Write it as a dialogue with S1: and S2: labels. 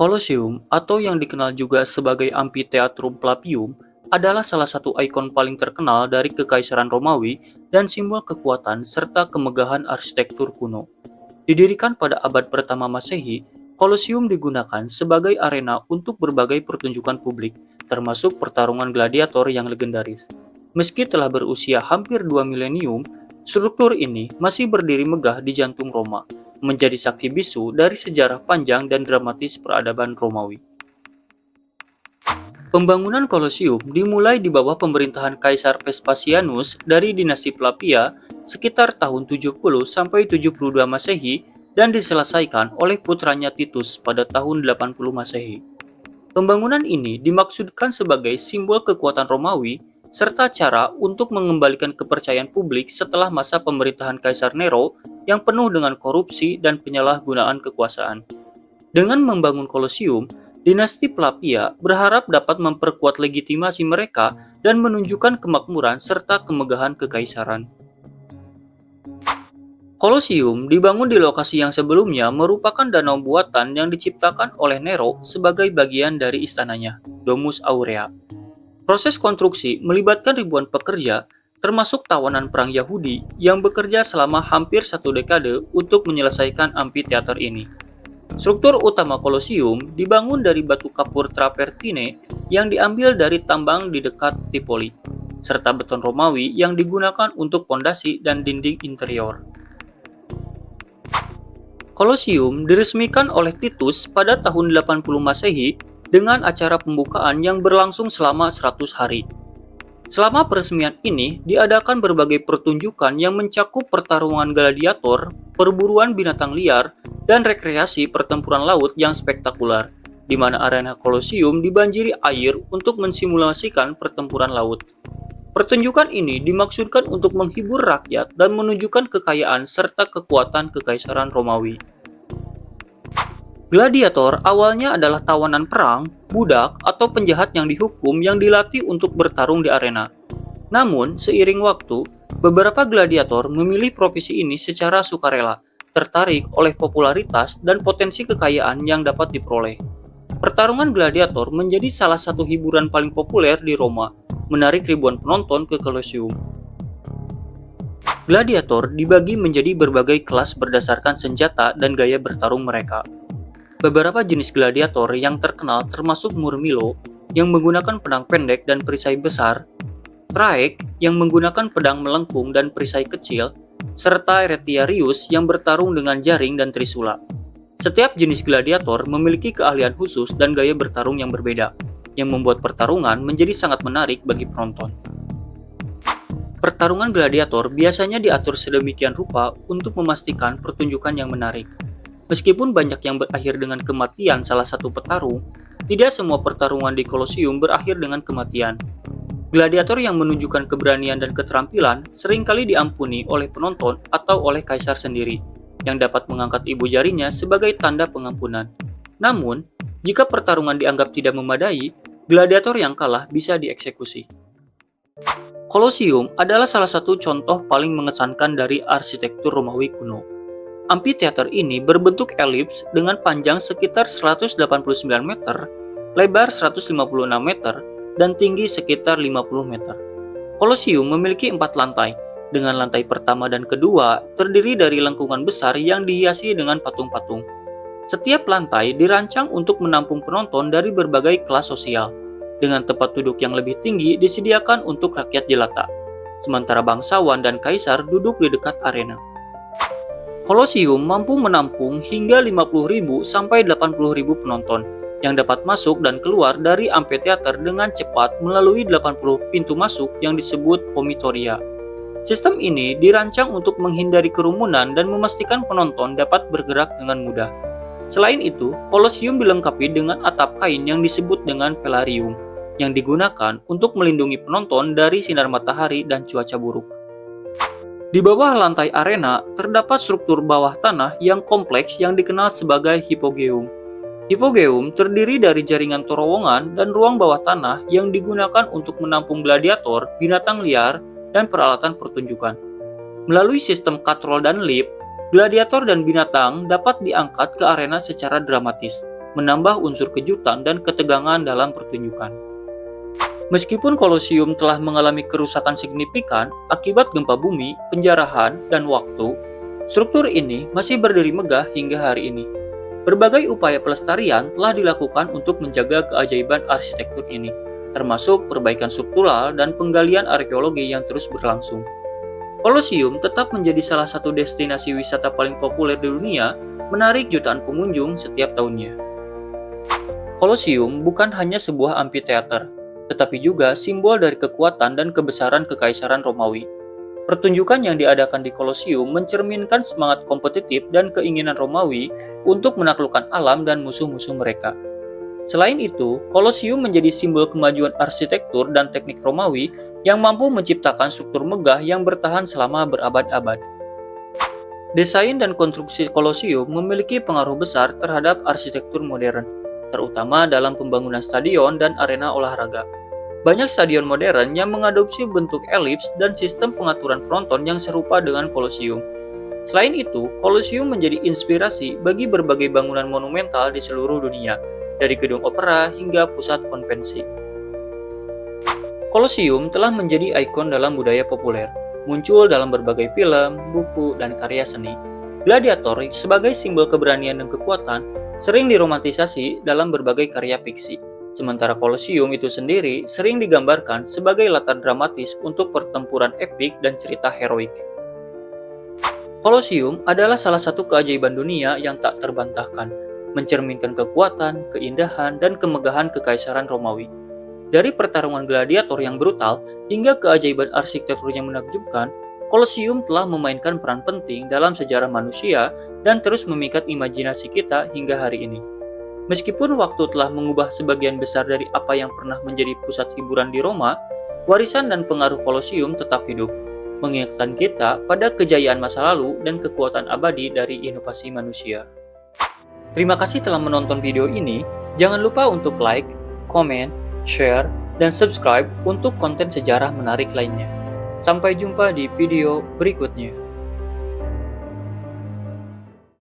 S1: Colosseum, atau yang dikenal juga sebagai Amphitheatrum Pallapium, adalah salah satu ikon paling terkenal dari Kekaisaran Romawi dan simbol kekuatan serta kemegahan arsitektur kuno. Didirikan pada abad pertama Masehi, Colosseum digunakan sebagai arena untuk berbagai pertunjukan publik, termasuk pertarungan gladiator yang legendaris. Meski telah berusia hampir 2 milenium, struktur ini masih berdiri megah di jantung Roma, menjadi saksi bisu dari sejarah panjang dan dramatis peradaban Romawi. Pembangunan Colosseum dimulai di bawah pemerintahan Kaisar Vespasianus dari dinasti Flavia sekitar tahun 70-72 Masehi dan diselesaikan oleh putranya Titus pada tahun 80 Masehi. Pembangunan ini dimaksudkan sebagai simbol kekuatan Romawi serta cara untuk mengembalikan kepercayaan publik setelah masa pemerintahan Kaisar Nero yang penuh dengan korupsi dan penyalahgunaan kekuasaan. Dengan membangun Colosseum, dinasti Flavia berharap dapat memperkuat legitimasi mereka dan menunjukkan kemakmuran serta kemegahan kekaisaran. Colosseum dibangun di lokasi yang sebelumnya merupakan danau buatan yang diciptakan oleh Nero sebagai bagian dari istananya, Domus Aurea. Proses konstruksi melibatkan ribuan pekerja, termasuk tawanan perang Yahudi yang bekerja selama hampir satu dekade untuk menyelesaikan amphitheater ini. Struktur utama Colosseum dibangun dari batu kapur travertine yang diambil dari tambang di dekat Tripoli, serta beton Romawi yang digunakan untuk pondasi dan dinding interior. Colosseum diresmikan oleh Titus pada tahun 80 Masehi dengan acara pembukaan yang berlangsung selama 100 hari. Selama peresmian ini diadakan berbagai pertunjukan yang mencakup pertarungan gladiator, perburuan binatang liar, dan rekreasi pertempuran laut yang spektakuler, di mana arena Colosseum dibanjiri air untuk mensimulasikan pertempuran laut. Pertunjukan ini dimaksudkan untuk menghibur rakyat dan menunjukkan kekayaan serta kekuatan Kekaisaran Romawi. Gladiator awalnya adalah tawanan perang, budak, atau penjahat yang dihukum yang dilatih untuk bertarung di arena. Namun, seiring waktu, beberapa gladiator memilih profesi ini secara sukarela, tertarik oleh popularitas dan potensi kekayaan yang dapat diperoleh. Pertarungan gladiator menjadi salah satu hiburan paling populer di Roma, menarik ribuan penonton ke Colosseum. Gladiator dibagi menjadi berbagai kelas berdasarkan senjata dan gaya bertarung mereka. Beberapa jenis gladiator yang terkenal termasuk Murmillo yang menggunakan pedang pendek dan perisai besar, Traek yang menggunakan pedang melengkung dan perisai kecil, serta Retiarius yang bertarung dengan jaring dan trisula. Setiap jenis gladiator memiliki keahlian khusus dan gaya bertarung yang berbeda, yang membuat pertarungan menjadi sangat menarik bagi penonton. Pertarungan gladiator biasanya diatur sedemikian rupa untuk memastikan pertunjukan yang menarik. Meskipun banyak yang berakhir dengan kematian salah satu petarung, tidak semua pertarungan di Colosseum berakhir dengan kematian. Gladiator yang menunjukkan keberanian dan keterampilan seringkali diampuni oleh penonton atau oleh kaisar sendiri, yang dapat mengangkat ibu jarinya sebagai tanda pengampunan. Namun, jika pertarungan dianggap tidak memadai, gladiator yang kalah bisa dieksekusi. Colosseum adalah salah satu contoh paling mengesankan dari arsitektur Romawi kuno. Amphitheater ini berbentuk elips dengan panjang sekitar 189 meter, lebar 156 meter, dan tinggi sekitar 50 meter. Colosseum memiliki 4 lantai, dengan lantai pertama dan kedua terdiri dari lengkungan besar yang dihiasi dengan patung-patung. Setiap lantai dirancang untuk menampung penonton dari berbagai kelas sosial, dengan tempat duduk yang lebih tinggi disediakan untuk rakyat jelata, sementara bangsawan dan kaisar duduk di dekat arena. Colosseum mampu menampung hingga 50.000 sampai 80.000 penonton yang dapat masuk dan keluar dari amphitheater dengan cepat melalui 80 pintu masuk yang disebut pomitoria. Sistem ini dirancang untuk menghindari kerumunan dan memastikan penonton dapat bergerak dengan mudah. Selain itu, Colosseum dilengkapi dengan atap kain yang disebut dengan velarium yang digunakan untuk melindungi penonton dari sinar matahari dan cuaca buruk. Di bawah lantai arena terdapat struktur bawah tanah yang kompleks yang dikenal sebagai hipogeum. Hipogeum terdiri dari jaringan terowongan dan ruang bawah tanah yang digunakan untuk menampung gladiator, binatang liar, dan peralatan pertunjukan. Melalui sistem katrol dan lift, gladiator dan binatang dapat diangkat ke arena secara dramatis, menambah unsur kejutan dan ketegangan dalam pertunjukan. Meskipun Kolosium telah mengalami kerusakan signifikan akibat gempa bumi, penjarahan, dan waktu, struktur ini masih berdiri megah hingga hari ini. Berbagai upaya pelestarian telah dilakukan untuk menjaga keajaiban arsitektur ini, termasuk perbaikan struktural dan penggalian arkeologi yang terus berlangsung. Kolosium tetap menjadi salah satu destinasi wisata paling populer di dunia, menarik jutaan pengunjung setiap tahunnya. Kolosium bukan hanya sebuah amphitheater, tetapi juga simbol dari kekuatan dan kebesaran Kekaisaran Romawi. Pertunjukan yang diadakan di Kolosium mencerminkan semangat kompetitif dan keinginan Romawi untuk menaklukkan alam dan musuh-musuh mereka. Selain itu, Kolosium menjadi simbol kemajuan arsitektur dan teknik Romawi yang mampu menciptakan struktur megah yang bertahan selama berabad-abad. Desain dan konstruksi Kolosium memiliki pengaruh besar terhadap arsitektur modern, terutama dalam pembangunan stadion dan arena olahraga. Banyak stadion modern yang mengadopsi bentuk elips dan sistem pengaturan penonton yang serupa dengan Kolosium. Selain itu, Kolosium menjadi inspirasi bagi berbagai bangunan monumental di seluruh dunia, dari gedung opera hingga pusat konvensi. Kolosium telah menjadi ikon dalam budaya populer, muncul dalam berbagai film, buku, dan karya seni. Gladiator sebagai simbol keberanian dan kekuatan sering diromantisasi dalam berbagai karya fiksi. Sementara Kolosium itu sendiri sering digambarkan sebagai latar dramatis untuk pertempuran epik dan cerita heroik. Kolosium adalah salah satu keajaiban dunia yang tak terbantahkan, mencerminkan kekuatan, keindahan, dan kemegahan Kekaisaran Romawi. Dari pertarungan gladiator yang brutal hingga keajaiban arsitektur yang menakjubkan, Kolosium telah memainkan peran penting dalam sejarah manusia dan terus memikat imajinasi kita hingga hari ini. Meskipun waktu telah mengubah sebagian besar dari apa yang pernah menjadi pusat hiburan di Roma, warisan dan pengaruh Kolosium tetap hidup, mengingatkan kita pada kejayaan masa lalu dan kekuatan abadi dari inovasi manusia. Terima kasih telah menonton video ini. Jangan lupa untuk like, komen, share, dan subscribe untuk konten sejarah menarik lainnya. Sampai jumpa di video berikutnya.